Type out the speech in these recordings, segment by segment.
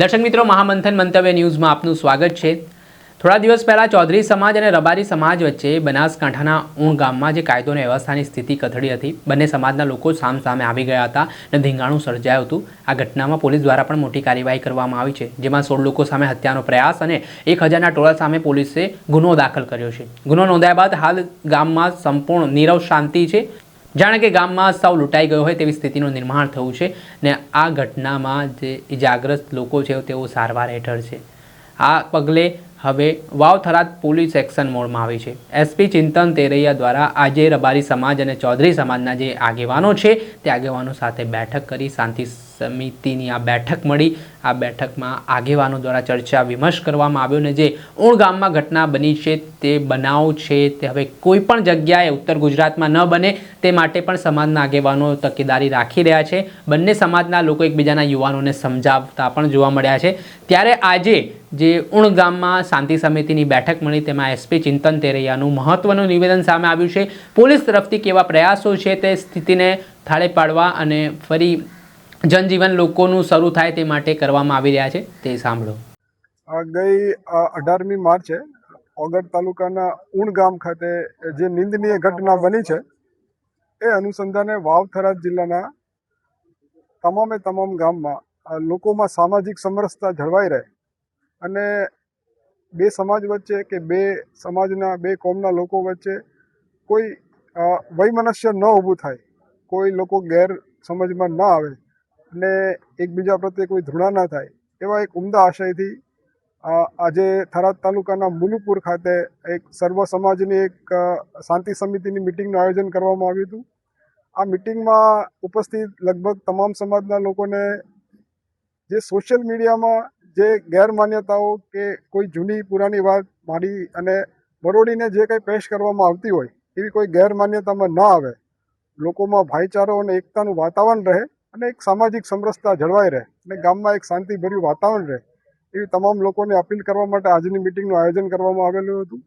દર્શક મિત્રો, મહામંથન મંતવ્ય ન્યૂઝમાં આપનું સ્વાગત છે। થોડા દિવસ પહેલાં ચૌધરી સમાજ અને રબારી સમાજ વચ્ચે બનાસકાંઠાના ઊણ ગામમાં જે કાયદો અને વ્યવસ્થાની સ્થિતિ કથળી હતી, બંને સમાજના લોકો સામસામે આવી ગયા હતા અને ધીંગાણું સર્જાયું હતું। આ ઘટનામાં પોલીસ દ્વારા પણ મોટી કાર્યવાહી કરવામાં આવી છે, જેમાં 16 લોકો સામે હત્યાનો પ્રયાસ અને 1000ના ટોળા સામે પોલીસે ગુનો દાખલ કર્યો છે। ગુનો નોંધાયા બાદ હાલ ગામમાં સંપૂર્ણ નીરવ શાંતિ છે। જાણે કે ગામમાં સૌ લૂંટાઈ ગયો હોય તેવી સ્થિતિનું નિર્માણ થયું છે ને આ ઘટનામાં જે ઇજાગ્રસ્ત લોકો છે તેઓ સારવાર હેઠળ છે। આ પગલે હવે વાવ થરાદ પોલીસ એક્શન મોડમાં આવી છે। એસપી ચિંતન તેરૈયા દ્વારા આજે રબારી સમાજ અને ચૌધરી સમાજના જે આગેવાનો છે તે આગેવાનો સાથે બેઠક કરી શાંતિ સમિતિની આ બેઠક મળી। આ બેઠકમાં આગેવાનો દ્વારા ચર્ચા વિમર્શ કરવામાં આવ્યો ને જે ઊણ ગામમાં ઘટના બની છે તે બનાવ છે તે હવે કોઈ પણ જગ્યાએ ઉત્તર ગુજરાતમાં ન બને તે માટે પણ સમાજના આગેવાનો તકેદારી રાખી રહ્યા છે। બંને સમાજના લોકો એકબીજાના યુવાનોને સમજાવતા પણ જોવા મળ્યા છે। ત્યારે આજે જે ઊણ ગામમાં શાંતિ સમિતિની બેઠક મળી તેમાં એસપી ચિંતન તેરૈયાનું મહત્વનું નિવેદન સામે આવ્યું છે। પોલીસ તરફથી કેવા પ્રયાસો છે તે સ્થિતિને થાળે પાડવા અને ફરી જનજીવન લોકોનું શરૂ થાય તે માટે કરવામાં આવી રહ્યા છે તે સાંભળો। ગઈ 18મી માર્ચે ઓગડ તાલુકાના ઊણ ગામ ખાતે જે નિંદનીય ઘટના બની છે એ અનુસંધાને વાવ થરાદ જિલ્લાના તમામ ગામમાં લોકોમાં સામાજિક સમરસતા જળવાઈ રહે અને બે સમાજ વચ્ચે કે બે સમાજના બે કોમના લોકો વચ્ચે કોઈ વૈમનસ્ય ન ઊભું થાય, કોઈ લોકો ગેરસમજમાં ન આવે અને એકબીજા પ્રત્યે કોઈ ધૃણા ન થાય, એવા એક ઉમદા આશયથી આજે થરાદ તાલુકાના મુલુપુર ખાતે એક સર્વ સમાજની એક શાંતિ સમિતિની મિટિંગનું આયોજન કરવામાં આવ્યું હતું। આ મિટિંગમાં ઉપસ્થિત લગભગ તમામ સમાજના લોકોને જે સોશિયલ મીડિયામાં જે ગેરમાન્યતાઓ કે કોઈ જૂની પુરાની વાત માંડી અને બરોડીને જે કંઈ પેશ કરવામાં આવતી હોય એવી કોઈ ગેરમાન્યતામાં ન આવે, લોકોમાં ભાઈચારો અને એકતાનું વાતાવરણ રહે અને એક સામાજિક સમરસતા જળવાઈ રહે અને ગામમાં એક શાંતિભર્યું વાતાવરણ રહે એવી તમામ લોકોને અપીલ કરવા માટે આજની મિટિંગનું આયોજન કરવામાં આવેલું હતું।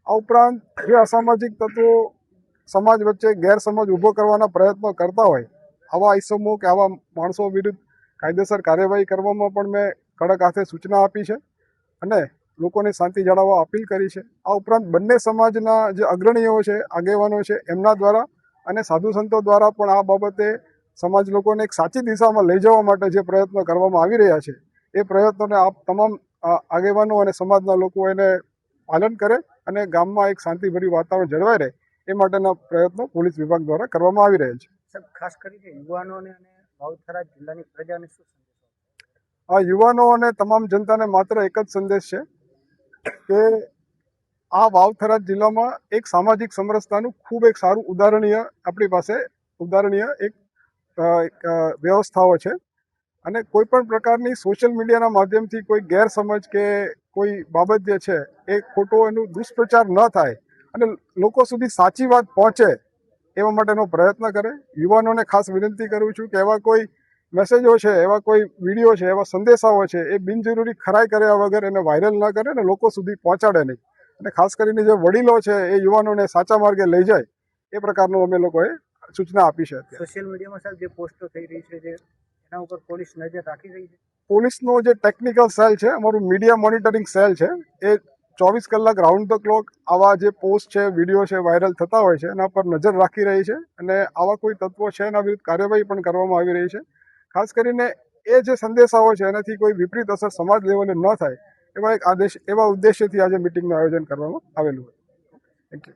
આ ઉપરાંત જે અસામાજિક તત્વો સમાજ વચ્ચે ગેરસમજ ઊભો કરવાના પ્રયત્નો કરતા હોય આવા ઇસમો કે આવા માણસો વિરુદ્ધ કાયદેસર કાર્યવાહી કરવામાં પણ મેં કડક હાથે સૂચના આપી છે અને લોકોને શાંતિ જાળવવા અપીલ કરી છે। આ ઉપરાંત બંને સમાજના જે અગ્રણીઓ છે, આગેવાનો છે, એમના દ્વારા અને સાધુ સંતો દ્વારા પણ આ બાબતે સમાજ લોકોને એક સાચી દિશામાં લઈ જવા માટે જે પ્રયત્નો કરવામાં આવી રહ્યા છે એ પ્રયત્નોને આપ તમામ આગેવાનો અને સમાજના લોકો એને પાલન કરે અને ગામમાં એક શાંતિભર્યું વાતાવરણ જળવાઈ રહે એ માટેના પ્રયત્નો પોલીસ વિભાગ દ્વારા કરવામાં આવી રહ્યા છે। ખાસ કરીને યુવાનોને અને વાવ થરાદ જિલ્લાની પ્રજાને શું સંદેશ? આ યુવાનો અને તમામ જનતાને માત્ર એક જ સંદેશ છે કે આ વાવ થરાદ જિલ્લામાં એક સામાજિક સમરસતાનું ખૂબ એક સારું આપણી પાસે ઉદાહરણીય એક વ્યવસ્થાઓ છે અને કોઈ પણ પ્રકારની સોશિયલ મીડિયાના માધ્યમથી કોઈ ગેરસમજ કે કોઈ બાબત જે છે એ ખોટો એનું દુષ્પ્રચાર ન થાય અને લોકો સુધી સાચી વાત પહોંચે એવા માટેનો પ્રયત્ન કરે। યુવાનોને ખાસ વિનંતી કરું છું કે એવા કોઈ મેસેજો છે, એવા કોઈ વિડીયો છે, એવા સંદેશાઓ છે એ બિનજરૂરી ખરાઈ કર્યા વગર એને વાયરલ ન કરે અને લોકો સુધી પહોંચાડે નહીં અને ખાસ કરીને જે વડીલો છે એ યુવાનોને સાચા માર્ગે લઈ જાય એ પ્રકારનું અમે લોકોએ સૂચના આપી છે। સોશિયલ મીડિયામાં સાહેબ જે પોસ્ટો થઈ રહી છે જે એના ઉપર પોલીસ નજર રાખી રહી છે? પોલીસનો જે ટેકનિકલ સેલ છે, અમારું મીડિયા મોનિટરિંગ સેલ છે, એ 24 કલાક રાઉન્ડ ધ ક્લોક આવા જે પોસ્ટ છે, વિડીયો છે વાયરલ થતા હોય છે એના પર નજર રાખી રહી છે અને આવા કોઈ તત્વો છે એના વિરુદ્ધ કાર્યવાહી પણ કરવામાં આવી રહી છે। ખાસ કરીને એ જે સંદેશાઓ છે એનાથી કોઈ વિપરીત અસર સમાજ લેવલે ન થાય એવા ઉદ્દેશ્યથી આજે મિટિંગનું આયોજન કરવામાં આવેલું હોય। Thank you.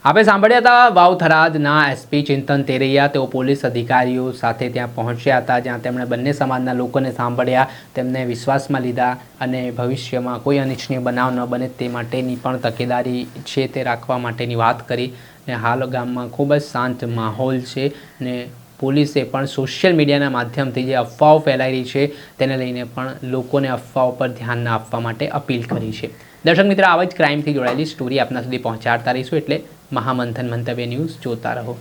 આપણે સાંભળ્યા હતા વાવ થરાદના એસપી ચિંતન તેરૈયા। તેઓ પોલીસ અધિકારીઓ સાથે ત્યાં પહોંચ્યા હતા, જ્યાં તેમણે બંને સમાજના લોકોને સાંભળ્યા, તેમને વિશ્વાસમાં લીધા અને ભવિષ્યમાં કોઈ અનિચ્છનીય બનાવ ન બને તે માટેની પણ તકેદારી છે તે રાખવા માટેની વાત કરી ને હાલ ગામમાં ખૂબ જ શાંત માહોલ છે ને પોલીસે પણ સોશિયલ મીડિયાના માધ્યમથી જે અફવાઓ ફેલાઈ રહી છે તેને લઈને પણ લોકોને અફવાઓ પર ધ્યાન ન આપવા માટે અપીલ કરી છે। દર્શક મિત્રો, આવા જ ક્રાઇમથી જોડાયેલી સ્ટોરી આપના સુધી પહોંચાડતા રહીશું, એટલે મહામંથન મંતવ્ય ન્યૂઝ જોતા રહો।